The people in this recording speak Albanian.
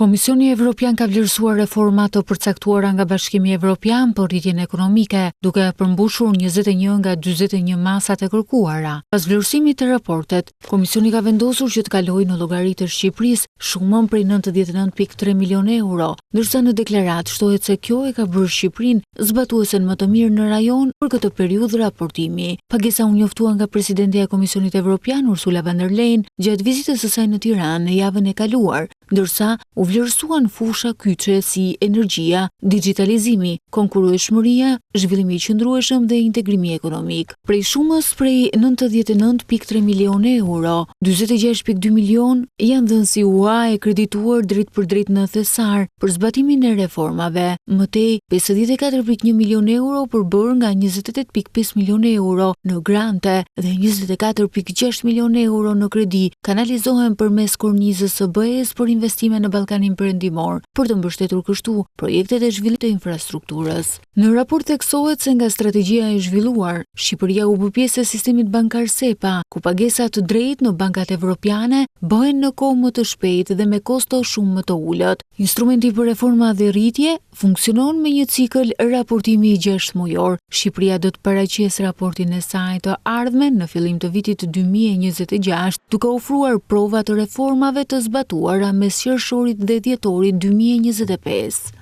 Komisioni Evropian ka vlerësuar reforma të përcaktuara nga Bashkimi Evropian për rritjen ekonomike, duke përmbushur 21 nga 41 masat e kërkuara. Pas vlerësimit të raportet, Komisioni ka vendosur që të kalojë në llogaritë të Shqipërisë shumën prej 99.3 milion euro, ndërsa në deklaratë shtohet se kjo e ka bërë Shqipërinë zbatuesen më të mirë në rajon për këtë periudhë raportimi. Pagesa u njoftua nga presidentja e Komisionit Evropian Ursula von der Leyen gjatë vizitës së saj në Tiranë në javën e kaluar, ndërsa u vlerësuan fusha kyçe si energjia, digitalizimi, konkurrueshmëria, zhvillimi i qëndrueshëm dhe integrimi ekonomik. Prej shumës prej 99.3 milion euro, 46.2 milion janë dhënë si ua e kredituar drejt për drejt në thesar për zbatimin e reformave. Mëtej, 54.1 milion euro përbërë nga 28.5 milion euro në grante dhe 24.6 milion euro në kredi kanalizohen përmes kornizës së BE-s për investime në Ballkanin Perëndimor për të mbështetur kështu projektet e zhvillimit të infrastrukturës. Në raport theksohet se nga strategjia e zhvilluar, Shqipëria u bë pjesë e sistemit bankar SEPA, ku pagesat të drejtë në bankat evropiane bëhen në kohë më të shpejtë dhe me kosto shumë më të ulët. Instrumenti për reforma dhe rritje funksionon me një cikël raportimi i 6 mujor. Shqipëria do të paraqesë raportin e saj të ardhmen në fillim të vitit 2026, duke ofruar prova të reformave të zbatuara mes qershorit dhe dhjetorit 2025.